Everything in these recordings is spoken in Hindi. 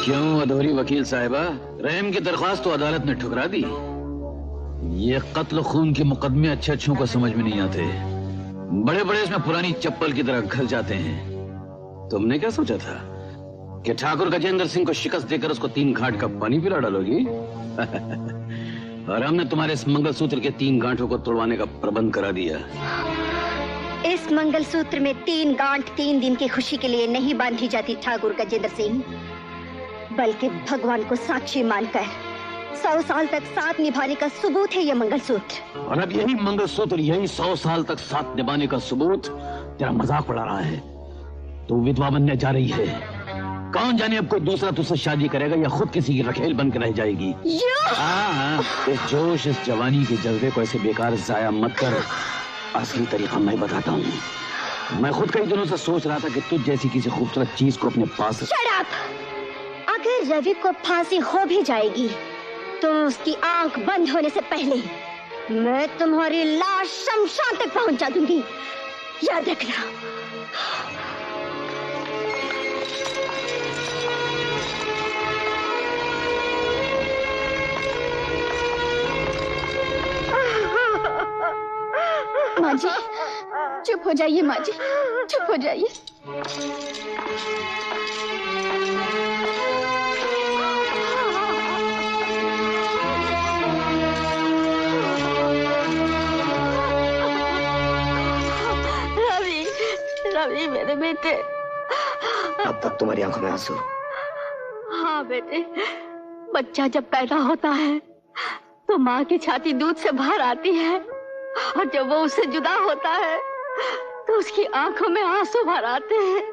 क्यों अधूरी वकील साहिबा, रहम की दरख्वास्त तो अदालत ने ठुकरा दी। ये कत्ल खून के मुकदमे अच्छे अच्छों को समझ में नहीं आते, बड़े बड़े इसमें पुरानी चप्पल की तरह घल जाते हैं। तुमने क्या सोचा था कि ठाकुर गजेंद्र सिंह को शिकस्त देकर उसको 3 घाट का पानी पिला डालोगी? और हमने तुम्हारे इस मंगलसूत्र के 3 गांठों को तोड़वाने का प्रबंध करा दिया। इस मंगलसूत्र में 3 गांठ 3 दिन की खुशी के लिए नहीं बांधी जाती ठाकुर गजेंद्र सिंह, बल्कि भगवान को साक्षी मानकर 100 साल तक साथ निभाने का सबूत है ये मंगलसूत्र। और अब यही मंगलसूत्र, यही 100 साल तक साथ निभाने का सबूत तेरा मजाक उड़ा रहा है। तू विधवा बनने जा रही है, कौन जाने अब कोई दूसरा तुझसे शादी करेगा या खुद किसी की रखेल बन के रह जाएगी। हाँ, इस जोश, इस जवानी के जज्बे को ऐसे बेकार जाया मत कर। असली तरीका मैं बताता हूँ। मैं खुद कई दिनों से सोच रहा था कि तुझ जैसी किसी खूबसूरत चीज को अपने पास। Shut up! अगर रवि को फांसी हो भी जाएगी तो उसकी आंख बंद होने से पहले मैं तुम्हारी लाश शमशान तक पहुंचा दूंगी, याद रखना। माँ जी, चुप हो जाइए माँ जी, चुप हो जाइए। रवि, रवि मेरे बेटे। अब तक तुम्हारी आंखों में आंसू? हाँ बेटे, बच्चा जब पैदा होता है तो माँ की छाती दूध से भर आती है, और जब वो उससे जुदा होता है तो उसकी आंखों में आंसू भर आते हैं।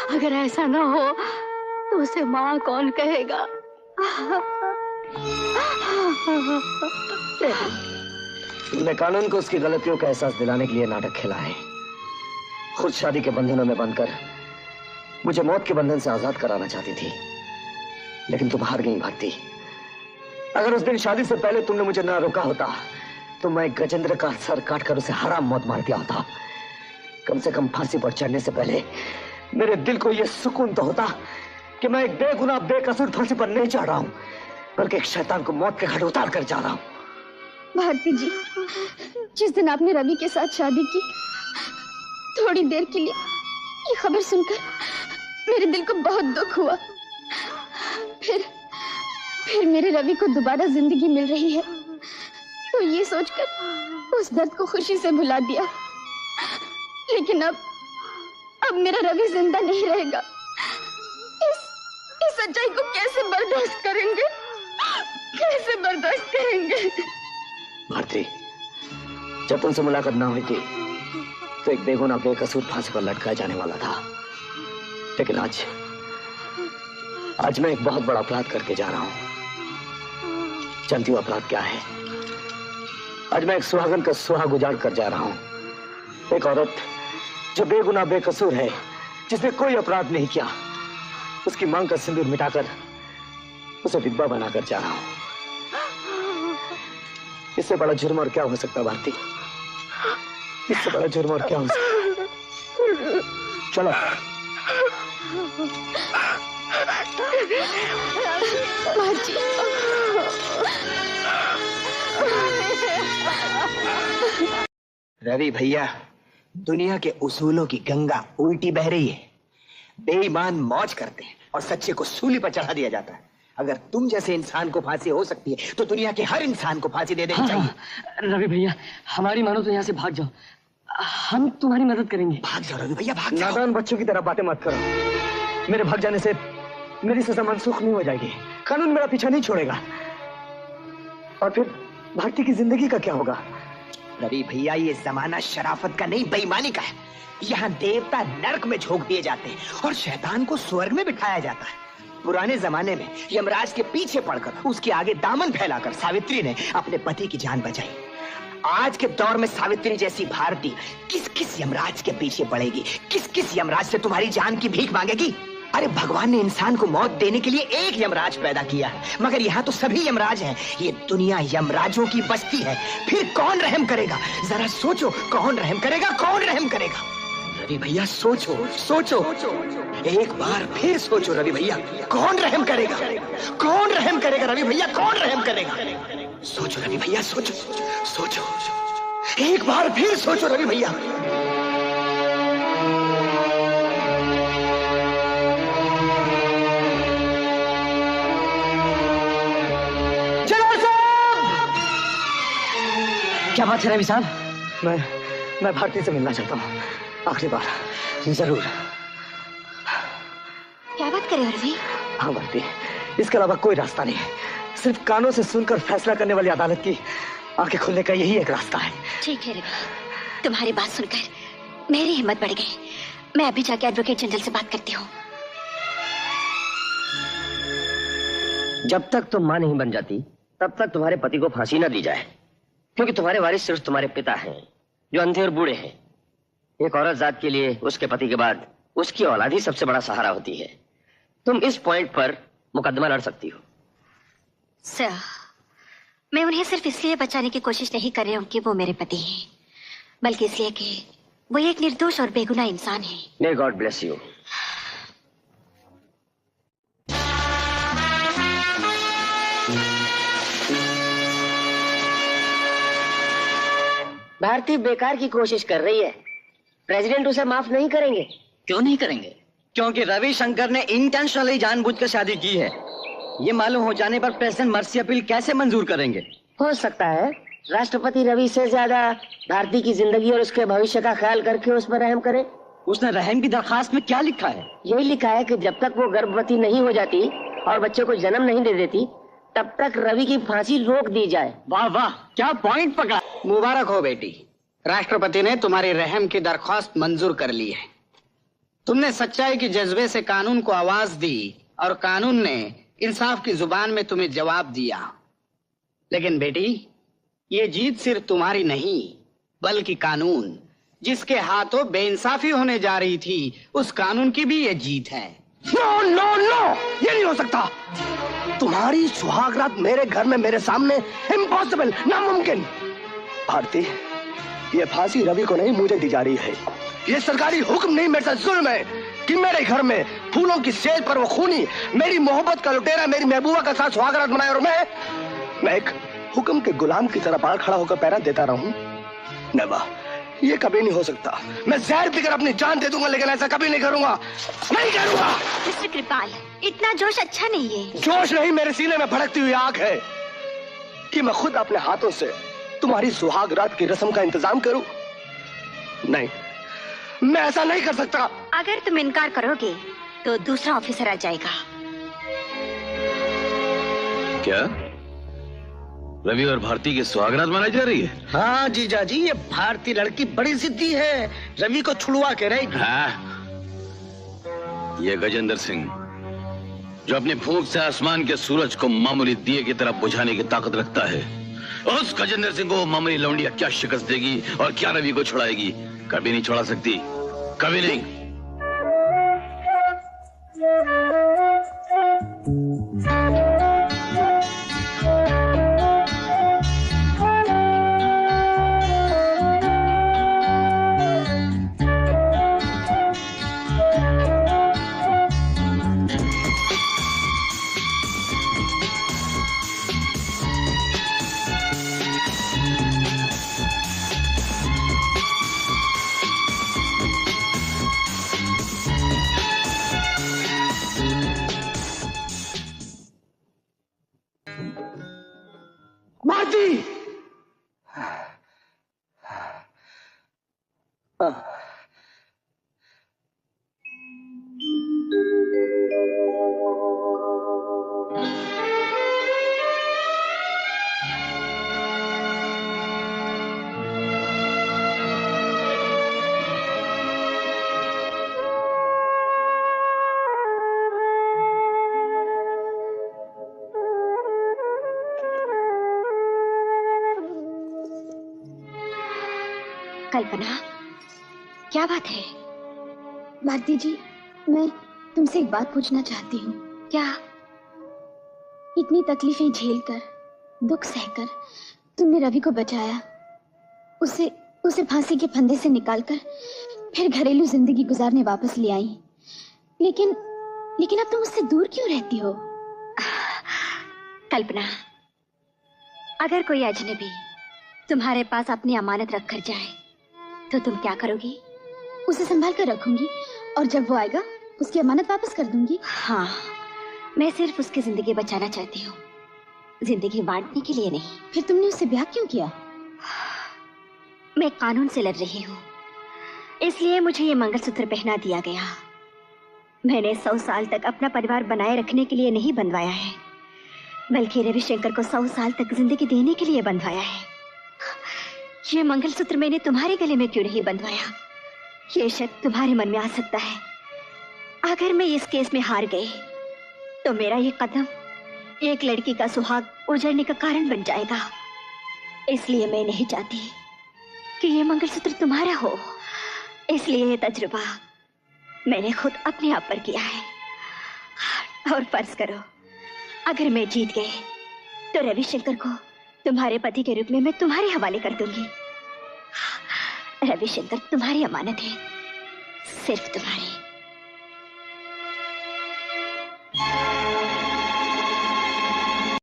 अगर ऐसा ना हो तो उसे माँ कौन कहेगा? तुमने कानून को उसकी गलतियों का एहसास दिलाने के लिए नाटक खेला है। खुद शादी के बंधनों में बंधकर मुझे मौत के बंधन से आजाद कराना चाहती थी, लेकिन तुम हार गई भारती। अगर उस दिन शादी से पहले तुमने मुझे ना रोका होता तो मैं गजेंद्र का सर काटकर उसे हराम मौत मार दिया होता। कम से कम फांसी पर चढ़ने से पहले मेरे दिल को यह सुकून तो होता कि मैं एक बेगुनाह बेकसूर फांसी पर नहीं चढ़ रहा हूं, बल्कि एक शैतान को मौत के घाट उतार कर जा रहा हूं। भारती जी, जिस दिन आपने रवि के साथ शादी की, थोड़ी देर के लिए ये खबर सुनकर मेरे दिल को बहुत दुख हुआ। फिर मेरे रवि को दोबारा जिंदगी मिल रही है तो ये सोचकर उस दर्द को खुशी से भुला दिया। लेकिन अब मेरा रवि जिंदा नहीं रहेगा। इस सच्चाई को कैसे बर्दाश्त करेंगे, कैसे बर्दाश्त करेंगे? भारती, जब तुमसे मुलाकात ना हुई थी तो एक बेगुनाह बेकसूर फांसी पर लटकाया जाने वाला था, लेकिन आज मैं एक बहुत बड़ा अपराध करके जा रहा हूं। जानती हो अपराध क्या है? आज मैं एक सुहागन का सुहाग उजाड़ कर जा रहा हूं। एक औरत जो बेगुनाह बेकसूर है, जिसने कोई अपराध नहीं किया, उसकी मांग का सिंदूर मिटाकर उसे विधवा बनाकर जा रहा हूं। इससे बड़ा जुर्म और क्या हो सकता भारती? इससे बड़ा जुर्म और क्या हो सकता? चलो रवि भैया, दुनिया के उसूलों की गंगा उल्टी बह रही है। बेईमान मौज करते हैं और सच्चे को सूली पर चढ़ा दिया जाता है। अगर तुम जैसे इंसान को फांसी हो सकती है तो दुनिया के हर इंसान को फांसी दे देनी चाहिए। रवि भैया, हमारी मानो तो यहाँ से भाग जाओ, हम तुम्हारी मदद करेंगे। भाग जाओ रवि भैया, भाग जाओ। नादान बच्चों की तरह बातें मत करो। मेरे भाग जाने से मेरी सजा मनसूख नहीं हो जाएगी, कानून मेरा पीछा नहीं छोड़ेगा। और फिर भारती की जिंदगी का क्या होगा? रवि भैया, ये जमाना शराफत का नहीं, बेईमानी का है। यहाँ देवता नरक में झोंक दिए जाते हैं और शैतान को स्वर्ग में बिठाया जाता है। पुराने जमाने में यमराज के पीछे पड़कर उसके आगे दामन फैलाकर सावित्री ने अपने पति की जान बचाई। आज के दौर में सावित्री जैसी भारती किस किस यमराज के पीछे पड़ेगी, किस किस यमराज से तुम्हारी जान की भीख मांगेगी? अरे भगवान ने इंसान को मौत देने के लिए एक यमराज पैदा किया है, मगर यहाँ तो सभी यमराज हैं। ये दुनिया यमराजों की बस्ती है, फिर कौन रहम करेगा? जरा सोचो, कौन रहम करेगा, कौन रहम करेगा? रवि भैया सोचो, सोचो। एक बार फिर सोचो रवि भैया, कौन रहम करेगा? कौन रहम करेगा रवि भैया? कौन रहम करेगा? सोचो रवि भैया, सोचो सोचो, एक बार फिर सोचो रवि भैया। क्या बात है रवि साहब? मैं भारती से मिलना चाहता हूँ, आखिरी बार, जरूर। क्या बात करे रवि? हाँ भारती, इसके अलावा कोई रास्ता नहीं है। सिर्फ कानों से सुनकर फैसला करने वाली अदालत की आंखें खुलने का यही एक रास्ता है। ठीक है रवि, तुम्हारी बात सुनकर मेरी हिम्मत बढ़ गई। मैं अभी जाके एडवोकेट जनरल से बात करती हूँ। जब तक तुम मां नहीं बन जाती तब तक तुम्हारे पति को फांसी न दी जाए, क्योंकि तुम्हारे वारिस सिर्फ तुम्हारे पिता हैं, जो अंधे और बूढ़े हैं। एक औरत जात के लिए उसके पति के बाद उसकी औलाद ही सबसे बड़ा सहारा होती है। तुम इस पॉइंट पर मुकदमा लड़ सकती हो। सर, मैं उन्हें सिर्फ इसलिए बचाने की कोशिश नहीं कर रही हूँ कि वो मेरे पति हैं, बल्कि इसलिए कि वो एक निर्दोष और बेगुनाह इंसान है। May God bless you. भारती बेकार की कोशिश कर रही है। प्रेसिडेंट उसे माफ नहीं करेंगे। क्यों नहीं करेंगे? क्योंकि रविशंकर ने इंटेंशनली जानबूझकर शादी की है। ये मालूम हो जाने पर प्रेसिडेंट मर्सी अपील कैसे मंजूर करेंगे? हो सकता है राष्ट्रपति रवि से ज्यादा भारती की जिंदगी और उसके भविष्य का ख्याल करके उस पर रहम करे। उसने रहम की दरखास्त में क्या लिखा है? यही लिखा है कि जब तक वो गर्भवती नहीं हो जाती और बच्चे को जन्म नहीं दे देती तब तक रवि की फांसी रोक दी जाए। वाह वाह, क्या पॉइंट पकड़ा। मुबारक हो बेटी, राष्ट्रपति ने तुम्हारी रहम की दरख्वास्त मंजूर कर ली है। तुमने सच्चाई के जज्बे से कानून को आवाज दी और कानून ने इंसाफ की जुबान में तुम्हें जवाब दिया। लेकिन बेटी, ये जीत सिर्फ तुम्हारी नहीं बल्कि कानून जिसके हाथों बेइंसाफी होने जा रही थी, उस कानून की भी ये जीत है। नो नो नो, ये नहीं हो सकता। तुम्हारी सुहागरात मेरे घर में मेरे सामने, इम्पॉसिबल, नामुमकिन। भारती, ये फांसी रवि को नहीं मुझे दी जा रही है। ये सरकारी हुक्म नहीं, मेरे साथ जुल्म है कि मेरे घर में फूलों की सेज पर वो खूनी मेरी मोहब्बत का लुटेरा मेरी महबूबा का साथ सुहागरात बनाए और मैं एक हुक्म के गुलाम की तरह बाहर खड़ा होकर पैरा देता रहूं। नेवा, ये कभी नहीं हो सकता। मैं जहर पीकर अपनी जान दे दूंगा, लेकिन ऐसा कभी नहीं करूंगा, नहीं करूंगा। मिस्टर कृपाल, इतना जोश अच्छा नहीं है। जोश नहीं, मेरे सीने में भड़कती हुई आग है कि मैं खुद अपने हाथों से तुम्हारी सुहाग रात की रस्म का इंतजाम करूं। नहीं, मैं ऐसा नहीं कर सकता। अगर तुम इनकार करोगे तो दूसरा ऑफिसर आ जाएगा। क्या रवि और भारती की सुहागरात मनाई जा रही है? हाँ जीजा जी, ये भारतीय लड़की बड़ी जिद्दी है, रवि को छुड़वा के रहेगी। हाँ, ये गजेंद्र सिंह जो अपनी फूंक से आसमान के सूरज को मामूली दिए की तरफ बुझाने की ताकत रखता है, उस गजेंद्र सिंह को मामूली लौंडिया क्या शिकस्त देगी और क्या रवि को छुड़ाएगी? कभी नहीं छुड़ा सकती, कभी नहीं। कल्पना, क्या बात है? भारती जी, मैं तुमसे एक बात पूछना चाहती हूँ। क्या? इतनी तकलीफें झेलकर, दुख सहकर तुमने रवि को बचाया, उसे फांसी के फंदे से निकालकर फिर घरेलू जिंदगी गुजारने वापस ले आई। लेकिन लेकिन अब तुम मुझसे दूर क्यों रहती हो? कल्पना, अगर कोई अजनबी तुम्हारे पास अपनी अमानत रख कर जाए तो तुम क्या करोगी? उसे संभाल कर रखूंगी और जब वो आएगा उसकी अमानत वापस कर दूंगी। हाँ, मैं सिर्फ उसकी जिंदगी बचाना चाहती हूँ, जिंदगी बांटने के लिए नहीं। फिर तुमने उससे ब्याह क्यों किया? मैं कानून से लड़ रही हूँ, इसलिए मुझे ये मंगलसूत्र पहना दिया गया। मैंने 100 साल तक अपना परिवार बनाए रखने के लिए नहीं बंधवाया है, बल्कि रविशंकर को 100 साल तक जिंदगी देने के लिए बंधवाया है। ये मंगलसूत्र मैंने तुम्हारे गले में क्यों नहीं बंधवाया, ये शक तुम्हारे मन में आ सकता है। अगर मैं इस केस में हार गई तो मेरा ये कदम एक लड़की का सुहाग उजड़ने का कारण बन जाएगा। इसलिए मैं नहीं चाहती कि ये मंगलसूत्र तुम्हारा हो। इसलिए ये तजुर्बा मैंने खुद अपने आप पर किया है। और फर्ज करो, अगर मैं जीत गई तो रविशंकर को तुम्हारे पति के रूप में मैं तुम्हारे हवाले कर दूंगी। रविशंकर तुम्हारी अमानत है, सिर्फ तुम्हारी।